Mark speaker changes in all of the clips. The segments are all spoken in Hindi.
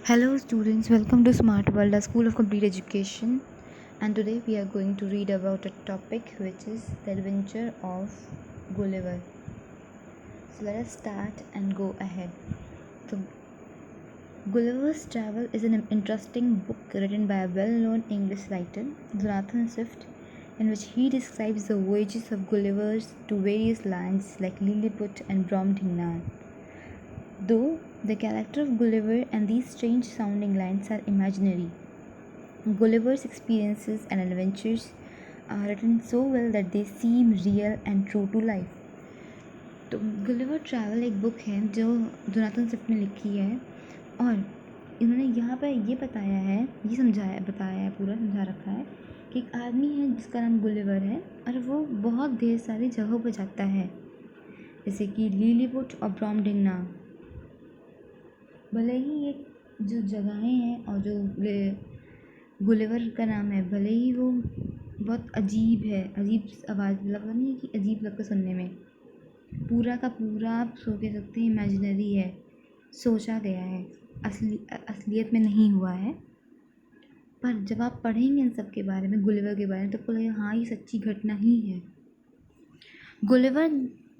Speaker 1: Hello students, welcome to Smart World, a school of complete education. And today we are going to read about a topic which is the adventure of Gulliver. So let us start and go ahead. So Gulliver's Travel is an interesting book written by a well-known English writer, Jonathan Swift, in which he describes the voyages of Gulliver to various lands like Lilliput and Brobdingnag. Though the character of Gulliver and these strange sounding lands are imaginary, Gulliver's experiences and adventures are written so well that they seem real and true to life. तो गुलिवर ट्रैवल एक बुक है जो जोनाथन स्विफ्ट ने लिखी है और इन्होंने यहाँ पर ये बताया है, ये बताया है, पूरा समझा रखा है कि एक आदमी है जिसका नाम गुलिवर है और वो बहुत ढेर सारी जगहों पर जाता है, जैसे कि लिलीपुट और ब्रॉमडिंगनाग। भले ही ये जो जगहें हैं और जो गुलिवर का नाम है, भले ही वो बहुत अजीब है, अजीब आवाज़ लगता नहीं है कि अजीब लगता सुनने में, पूरा का पूरा आप सो कह सकते हैं इमेजिनरी है, सोचा गया है, असलियत में नहीं हुआ है। पर जब आप पढ़ेंगे इन सब के बारे में, गुलिवर के बारे में, तो आपको लगेगा हाँ ये सच्ची घटना ही है। Gulliver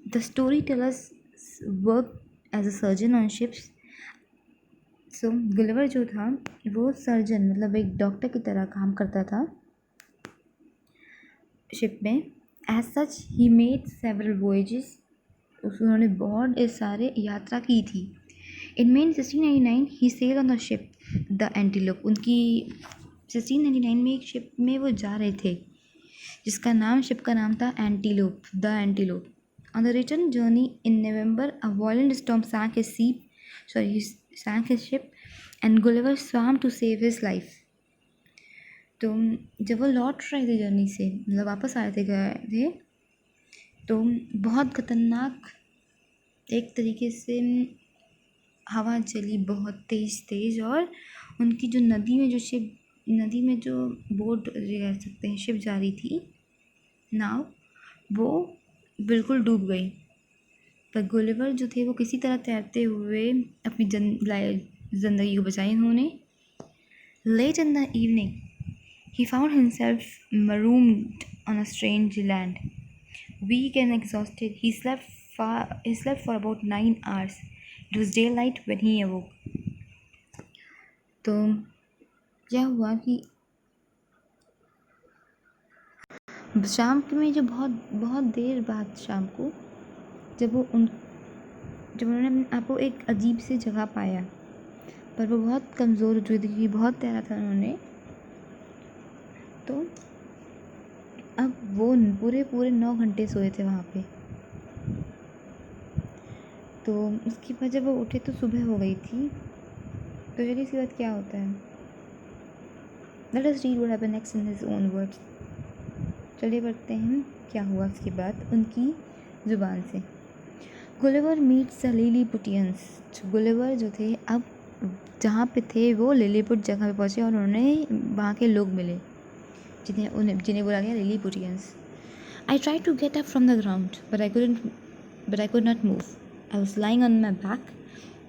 Speaker 1: the story tellers work as a surgeon on ships. So Gulliver जो था वो सर्जन मतलब एक डॉक्टर की तरह काम करता था शिप में। As such he made several voyages, उन्होंने बहुत सारे यात्रा की थी। In May 1699 he sail on the ship the antelope. उनकी 1699 में एक शिप में वो जा रहे थे जिसका नाम, शिप का नाम था antelope, the antelope. On the return journey in November a violent storm sank his ship and Gulliver swam to save his life. तो जब वो लौट रहे थे जर्नी से, मतलब वापस आए थे तो बहुत ख़तरनाक एक तरीके से हवा चली, बहुत तेज़, और उनकी जो नदी में जो बोट कह सकते हैं शिप जा रही थी, नाव, वो बिल्कुल डूब गई। पर गुलिवर जो थे वो किसी तरह तैरते हुए अपनी ज़िंदगी को बचाई उन्होंने। Late in the evening he found himself marooned on a strange land. Weak and exhausted, he slept for about 9 hours. It was daylight when he awoke. तो क्या हुआ कि शाम में जो बहुत देर बाद शाम को जब उन्होंने अपने आप को एक अजीब सी जगह पाया, पर वो बहुत कमज़ोर हो चुकी थी, बहुत तैरा था उन्होंने। तो अब वो पूरे 9 घंटे सोए थे वहाँ पे। तो उसके बाद जब वो उठे तो सुबह हो गई थी। तो चलिए इसके बाद क्या होता है, let us read what happened next in his own words. चलिए पढ़ते हैं क्या हुआ उसके बाद उनकी ज़ुबान से। Gulliver meets the Lilliputians. Gulliver जो थे अब जहाँ पे थे वो लिलीपुट जगह पे पहुँचे और उन्होंने वहाँ के लोग मिले जिन्हें बोला गया Lilliputians. I try to get up from the ground but I could not move. I was lying on my back.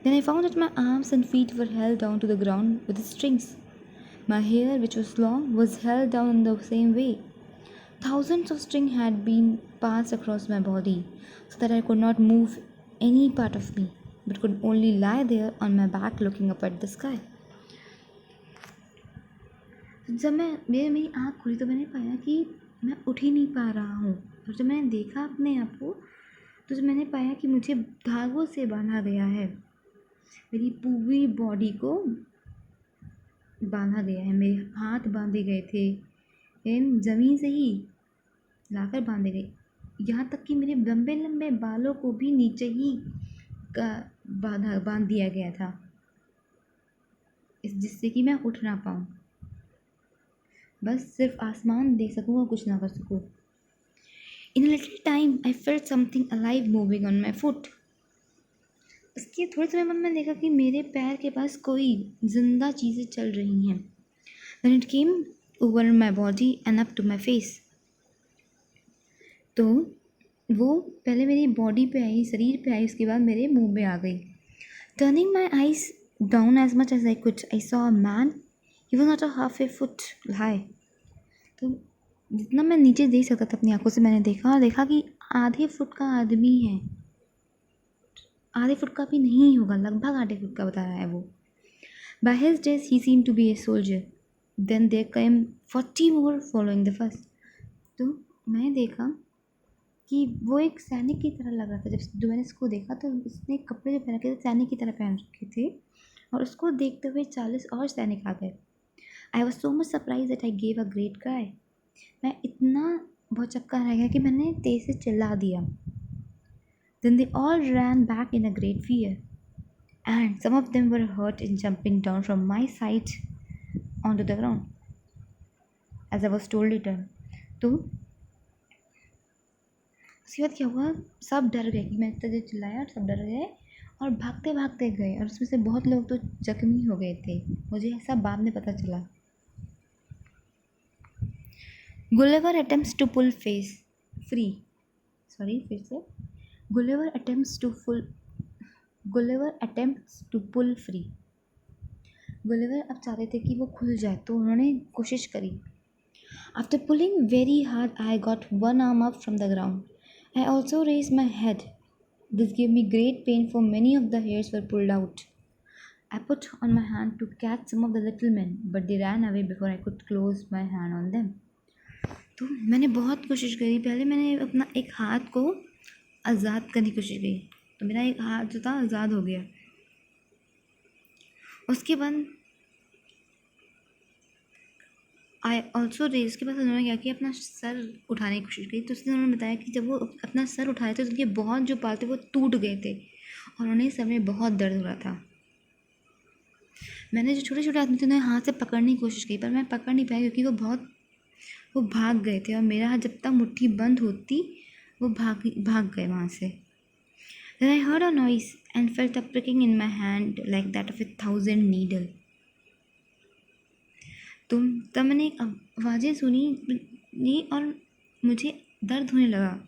Speaker 1: Then I found that my arms and feet were held down to the ground with strings. My hair, which was long, was held down in the same way. Thousands of strings had been passed across my body, so that I could not move any part of me, but could only lie there on my back looking up at the sky. जब मेरी आँख खुली तो मैंने पाया कि मैं उठ ही नहीं पा रहा हूँ। और जब मैंने देखा अपने आप को तो जब मैंने पाया कि मुझे धागों से बांधा गया है, मेरी पूरी बॉडी को बांधा गया है, मेरे हाथ बांधे गए थे, ज़मीन से ही लाकर बांधे गए, यहाँ तक कि मेरे लंबे लंबे बालों को भी नीचे ही बांध दिया गया था, जिससे कि मैं उठ ना पाऊँ, बस सिर्फ आसमान देख सकूँ और कुछ ना कर सकूँ। In a little time, I felt something alive moving on my foot. उसके थोड़े समय बाद मैंने देखा कि मेरे पैर के पास कोई जिंदा चीज़ें चल रही हैं। Then it came over my body and up to my face. तो वो पहले मेरी बॉडी पे आई, शरीर पे आई, उसके बाद मेरे मुंह पे आ गई। Turning my eyes down as much as I could, I saw a man. He was not a half a foot high. तो जितना मैं नीचे देख सकता था अपनी आंखों से मैंने देखा और देखा कि आधे फुट का आदमी है, आधे फुट का भी नहीं होगा, लगभग आधे फुट का बता रहा है वो. By his dress he seemed to be a soldier. Then there came 40 more following the first. तो मैंने देखा कि वो एक सैनिक की तरह लग रहा था. जब मैंने इसको देखा तो उसने कपड़े जो पहन रखे थे सैनिक की तरह पहन रखे थे और उसको देखते हुए 40 और सैनिक आ गए. I was so much surprise that I gave a great cry. मैं इतना बहुत चक्का रह गया कि मैंने तेज से चिल्ला दिया. Then they all ran back in a great fear and some of them were hurt in jumping down from my side onto the ground as I was told later. तो उसके बाद क्या हुआ, सब डर गए कि मैं इतना चिल्लाया और सब डर गए और भागते भागते गए और उसमें से बहुत लोग तो जख्मी हो गए थे. मुझे ऐसा बाद में पता चला. Gulliver attempts to pull face free. Sorry, फिर से. Gulliver attempts to pull free. Gulliver अब चाहते थे कि वो खुल जाए तो उन्होंने कोशिश करी. After pulling very hard, I got one arm up from the ground. I also raised my head. This gave me great pain for many of the hairs were pulled out. I put on my hand to catch some of the little men, but they ran away before I could close my hand on them. तो मैंने बहुत कोशिश करी. पहले मैंने अपना एक हाथ को आज़ाद करने की कोशिश की तो मेरा एक हाथ जो था आज़ाद हो गया. उसके बाद आई ऑल्सो रेज के बाद उन्होंने क्या किया, अपना सर उठाने की कोशिश की. तो उसने उन्होंने बताया कि जब वो अपना सर उठाए थे तो उनके बहुत जो बाल थे वो टूट गए थे और उन्हें सर में बहुत दर्द हो रहा था. मैंने जो छोटे छोटे आदमी थे उन्हें हाथ से पकड़ने की कोशिश की पर मैं पकड़ नहीं पाया क्योंकि वो भाग गए थे और मेरा हाथ जब तक मुट्ठी बंद होती वो भाग गए वहाँ से. Then I heard a noise and felt a pricking in my hand like that of 1,000 needle. तब मैंने एक आवाज़ें सुनी और मुझे दर्द होने लगा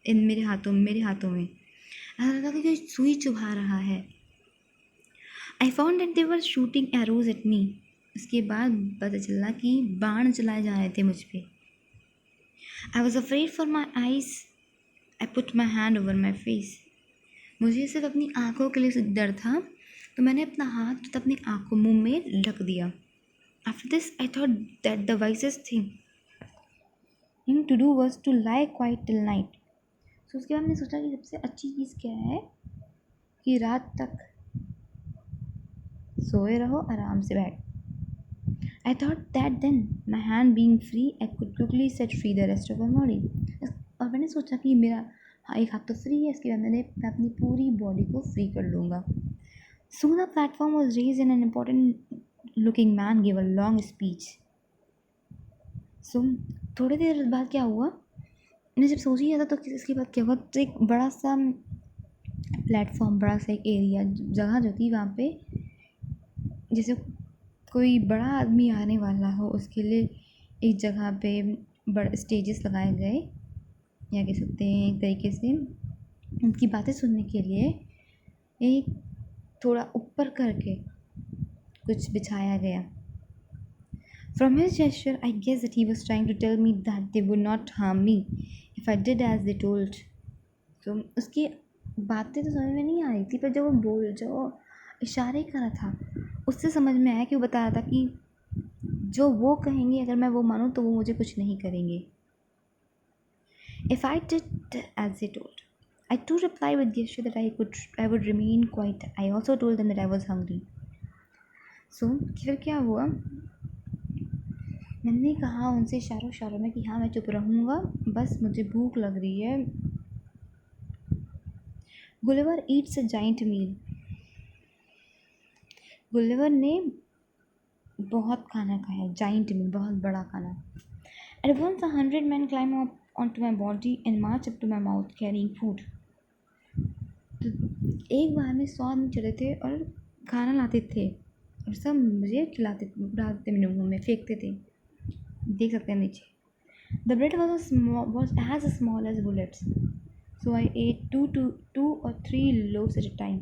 Speaker 1: मेरे हाथों में. ऐसा लगा कि कोई सुई चुभा रहा है. I found that they were shooting arrows at me. उसके बाद पता चला कि बाण चलाए जा रहे थे मुझ पर. I was afraid for my eyes. I put my hand over my face. मुझे सिर्फ अपनी आँखों के लिए डर था तो मैंने अपना हाथ अपनी आँखों मुँह में ढक दिया. After this, I thought that the wisest thing to do was to lie quiet till night. So उसके बाद मैंने सोचा कि सबसे अच्छी चीज़ क्या है कि रात तक सोए रहो आराम से बैठ. I thought that then, my hand being free, I could quickly set free the rest of my body. और मैंने सोचा कि मेरा एक हाथ तो फ्री है, इसके बाद मैं अपनी पूरी बॉडी को फ्री कर लूँगा. Soon the platform was raised and an important looking man gave a long speech. So थोड़ी देर बाद क्या हुआ, मैंने जब सोच ही था तो इसके बाद क्या हुआ, तो एक बड़ा सा प्लेटफॉर्म, बड़ा सा एक एरिया जगह जो थी वहाँ पे जैसे कोई बड़ा आदमी आने वाला हो उसके लिए एक जगह पे बड़े स्टेजेस लगाए गए या कह सकते हैं एक तरीके से उनकी बातें सुनने के लिए एक थोड़ा ऊपर करके कुछ बिछाया गया. From his gesture, I guess that he was trying to tell me that they would not harm me if I did as they told. तो उसकी बातें तो समझ में नहीं आ रही थी पर जो इशारे कर रहा था उससे समझ में आया कि वो बता रहा था कि जो वो कहेंगे अगर मैं वो मानूँ तो वो मुझे कुछ नहीं करेंगे. If I did as they told, I too replied with gesture that I would remain quiet. I also told them that I was hungry. So फिर क्या हुआ, मैंने कहा उनसे इशारों में कि हाँ मैं चुप रहूँगा, बस मुझे भूख लग रही है. Gulliver eats a giant meal. Gulliver ने बहुत खाना खाया, जाइंट मील बहुत बड़ा खाना. At once 100 men climb up onto my body and march up to my mouth carrying food. तो एक बार में 100 आदमी चढ़े थे और खाना लाते थे और सब मुझे खिलाते डालते मेरे मुँह में फेंकते थे. देख सकते हैं नीचे. The bread was as small as bullets, so I ate two or three loaves at a time.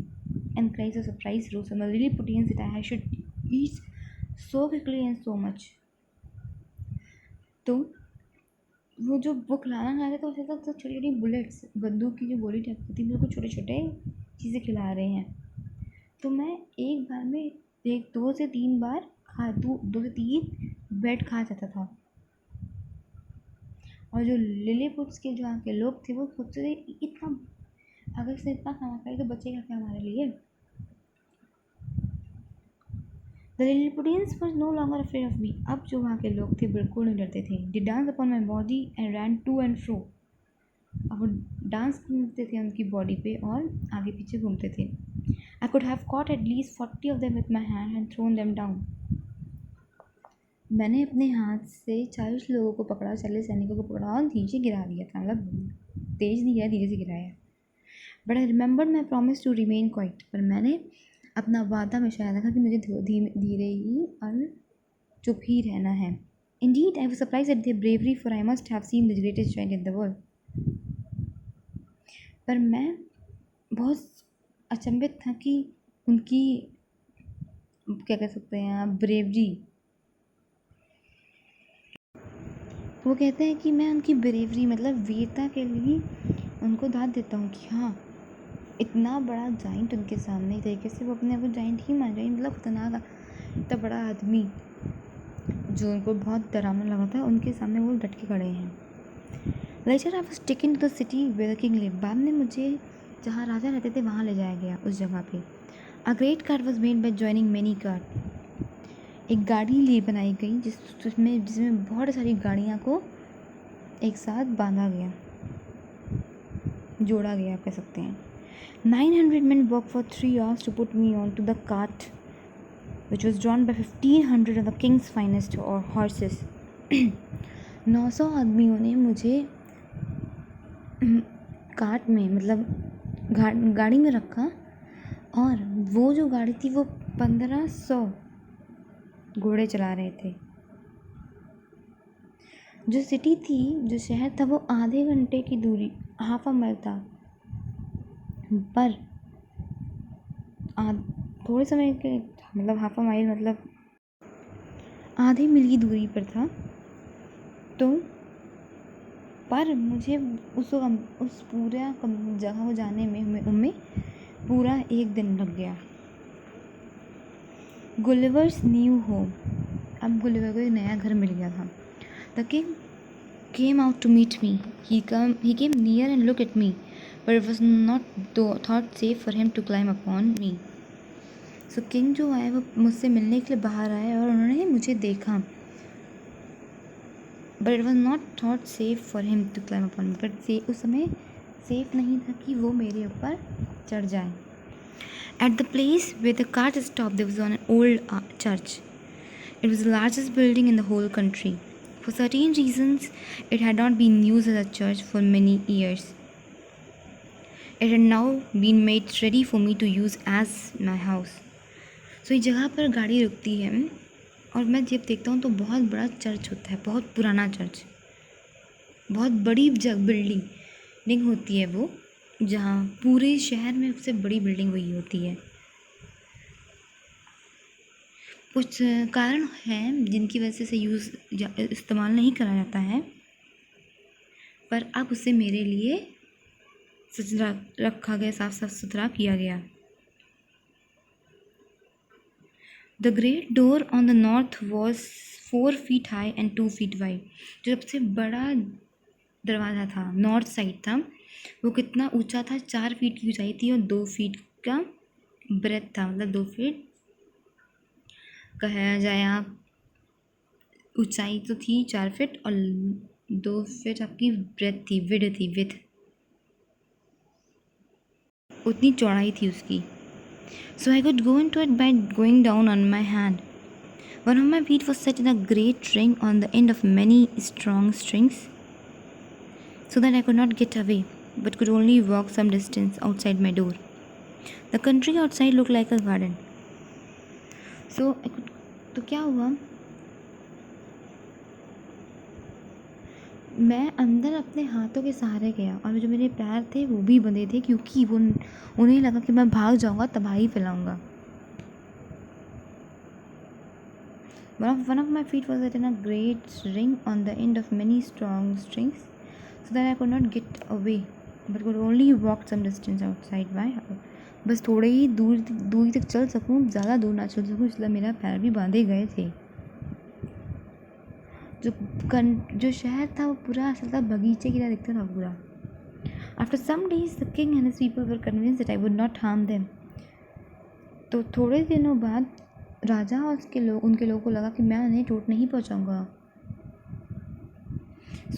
Speaker 1: and cries a surprise rose on the Lilliputians that I should eat so quickly and so much. तो वो जो बुक लाना खा रहे थे उसे तो छोटी छोटी बुलेट्स, बंदूक की जो गोली टाइप होती है, बिल्कुल छोटे छोटे चीज़ें खिला रहे हैं। तो मैं एक बार में एक 2 से 3 बार दो से 3 ब्रेड खा जाता था। और जो लिलीपुट्स के जो वहाँ के लोग थे वो सोचते थे इतना, अगर इसने इतना खाना खाया तो बचेगा क्या हमारे लिए। The Lilliputians were no longer afraid of me. अब जो वहाँ के लोग थे बिल्कुल नहीं डरते थे। They danced upon my body and ran to and fro. अब वो डांस करते थे उनकी बॉडी पे और आगे पीछे घूमते थे। I could have caught at least 40 of them with my hand and thrown them down. मैंने अपने हाथ से 40 लोगों को पकड़ा, 40 सैनिकों को पकड़ा और नीचे गिरा दिया था। मतलब तेज नहीं गिराया, धीरे से गिराया। But I remembered my promise to remain quiet. पर मैंने अपना वादा में शायद रखा कि मुझे धीरे ही और चुप ही रहना है। Indeed, I was surprised at their bravery, for I must have seemed the greatest giant in the world. पर मैं बहुत अचंभित था कि उनकी क्या कह सकते हैं आप, ब्रेवरी। वो कहते हैं कि मैं उनकी ब्रेवरी मतलब वीरता के लिए उनको दाद देता हूँ कि हाँ, इतना बड़ा जाइंट उनके सामने एक तरीके से वो अपने आप को जाइंट ही मान रहे हैं। मतलब खतरनाक, इतना बड़ा आदमी जो उनको बहुत डरावना लगा था, उनके सामने वो डट के खड़े हैं। Later I was taken to the city where the king lived. बाद में मुझे जहाँ राजा रहते थे वहाँ ले जाया गया, उस जगह पे। A great cart was made by joining many cart. एक गाड़ी बनाई गई जिसमें बहुत सारी गाड़ियाँ को एक साथ बांधा गया, जोड़ा गया, आप कह सकते हैं। 900 men worked for 3 hours to put me onto the cart, which was drawn by 1500 of the king's finest horses. 900 आदमियों ने मुझे कार्ट में मतलब गाड़ी में रखा और वो जो गाड़ी थी वो 1500 घोड़े चला रहे थे। जो सिटी थी, जो शहर था, वो आधे घंटे की दूरी, हाफ अ माइल था, पर थोड़े समय के मतलब हाफ अ माइल मतलब आधे मील की दूरी पर था। तो पर मुझे उस पूरा जगह को जाने में पूरा 1 दिन लग गया। Gulliver's new home. अब गुलिवर को एक नया घर मिल गया था। The king came out to meet me. He came near and looked at me, but it was not thought safe for him to climb upon me. So king जो आए वो मुझसे मिलने के लिए बाहर आए और उन्होंने मुझे देखा, but it was not thought safe for him to climb upon me. But उस समय सेफ नहीं था कि वो मेरे ऊपर चढ़ जाए। At the place where the cart stopped, there was an old church. It was the largest building in the whole country. For certain reasons, it had not been used as a church for many years. It had now been made ready for me to use as my house. So इस जगह पर गाड़ी रुकती है और मैं जब देखता हूँ तो बहुत बड़ा चर्च होता है, बहुत पुराना चर्च, बहुत बड़ी बिल्डिंग होती है वो, जहाँ पूरे शहर में सबसे बड़ी बिल्डिंग वही होती है। कुछ कारण हैं जिनकी वजह से इस्तेमाल नहीं करा जाता है, पर अब उसे मेरे लिए रखा गया, साफ सुथरा किया गया। The great door on the north was 4 feet high and 2 feet wide. जो सबसे बड़ा दरवाज़ा था, नॉर्थ साइड था, वो कितना ऊंचा था, 4 feet की ऊंचाई थी और 2 feet का ब्रेथ था। मतलब 2 feet कहा जाए आप, ऊंचाई तो थी 4 feet और 2 feet आपकी ब्रेथ थी, विड्थ उतनी चौड़ाई थी उसकी। So I could go into it by going down on my hand. One of my feet was set in a great ring on the end of many strong strings, so that I could not get away, but could only walk some distance outside my door. The country outside looked like a garden. So तो क्या हुआ, मैं अंदर अपने हाथों के सहारे गया और जो मेरे पैर थे वो भी बंधे थे, क्योंकि वो उन्हें लगा कि मैं भाग जाऊंगा, तबाही फैलाऊंगा. One of my feet was in a great ring on the end of many strong strings, so that I could not get away, but could only walk some distance outside my house. बस थोड़े ही दूरी तक चल सकूं, ज़्यादा दूर ना चल सकूं, इसलिए मेरा पैर भी बांधे गए थे. जो शहर था वो पूरा ऐसा था, बगीचे की तरह दिखता था पूरा. After some days the king and his people were convinced that I would not harm them. तो थोड़े दिनों बाद राजा और उनके लोगों को लगा कि मैं उन्हें चोट नहीं पहुंचाऊंगा.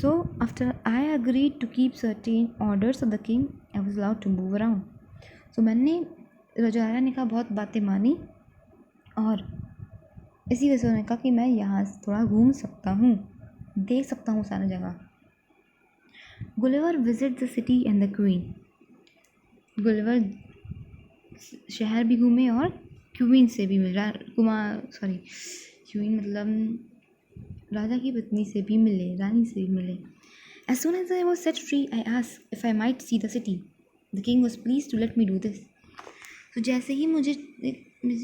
Speaker 1: So after I agreed to keep certain orders of the king, I was allowed to move around. So मैंने राजा ने कहा बहुत बातें मानी, और इसी वजह से उन्होंने कहा कि मैं यहाँ से थोड़ा घूम सकता हूँ, देख सकता हूँ सारी जगह. Gulliver visit the city and the queen. Gulliver शहर भी घूमे और क्वीन से भी मिला, क्वीन मतलब राजा की पत्नी से भी मिले, रानी से भी मिले. As soon as I was set free, I asked if I might see the city. The king was pleased to let me do this. तो जैसे ही मुझे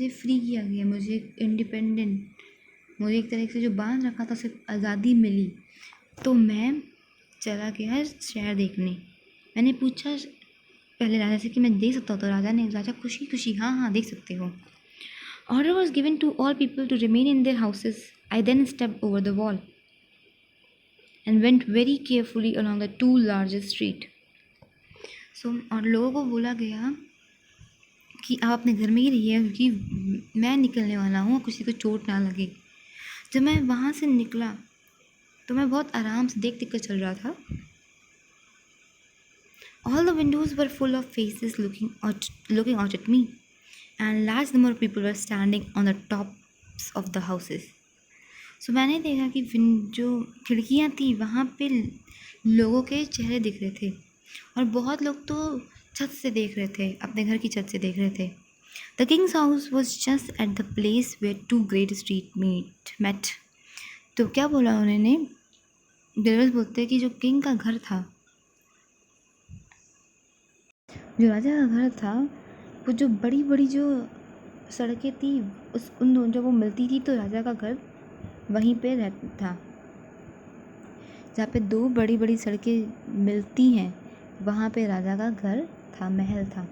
Speaker 1: फ्री किया गया, मुझे एक तरह से जो बांध रखा था उसे आज़ादी मिली, तो मैं चला गया शहर देखने. मैंने पूछा पहले राजा से कि मैं देख सकता हूँ, तो राजा खुशी खुशी हाँ देख सकते हो. Order was given to all people to remain in their houses. I then stepped over the wall and went very carefully along the two largest street. So और लोगों को बोला गया कि आप अपने घर में ही रहिए, क्योंकि मैं निकलने वाला हूँ, किसी को चोट ना लगे. जब मैं वहाँ से निकला तो मैं बहुत आराम से देख कर चल रहा था. All the windows were full of faces looking out at me, and large number of people were standing on the tops of the houses. So मैंने देखा कि जो खिड़कियाँ थी वहाँ पे लोगों के चेहरे दिख रहे थे, और बहुत लोग तो छत से देख रहे थे, अपने घर की छत से देख रहे थे. The king's house was just at the place where two great street met. तो क्या बोला उन्होंने, बिल्डर्स बोलते हैं कि जो किंग का घर था, जो राजा का घर था, वो जो बड़ी बड़ी जो सड़कें थी उन दोनों जब वो मिलती थी, तो राजा का घर वहीं पे रहता था. जहाँ पे दो बड़ी बड़ी सड़कें मिलती हैं वहाँ पे राजा का घर था, महल था.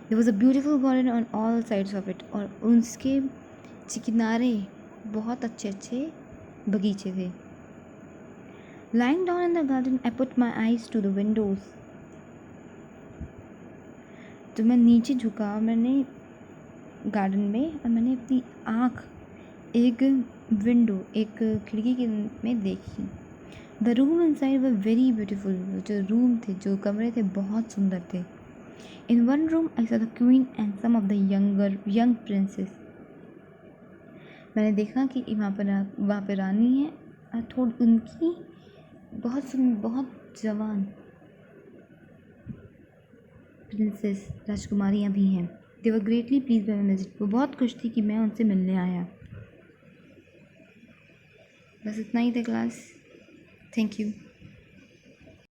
Speaker 1: There was a beautiful garden on all sides of it, और उसके किनारे बहुत अच्छे अच्छे बगीचे थे. Lying down in the garden, I put my eyes to the windows. तो मैं नीचे झुका, मैंने गार्डन में, और मैंने अपनी आँख एक खिड़की में देखी. The room inside were very beautiful. जो रूम थे, जो कमरे थे, बहुत सुंदर थे. In one room I saw the queen and some of the young princes. मैंने देखा कि वहाँ पे रानी है और थोड़ी उनकी बहुत जवान प्रिंसेस, राजकुमारियाँ भी हैं. They were greatly pleased by my visit. वो बहुत खुश थी कि मैं उनसे मिलने आया. बस इतना ही था क्लास. Thank you.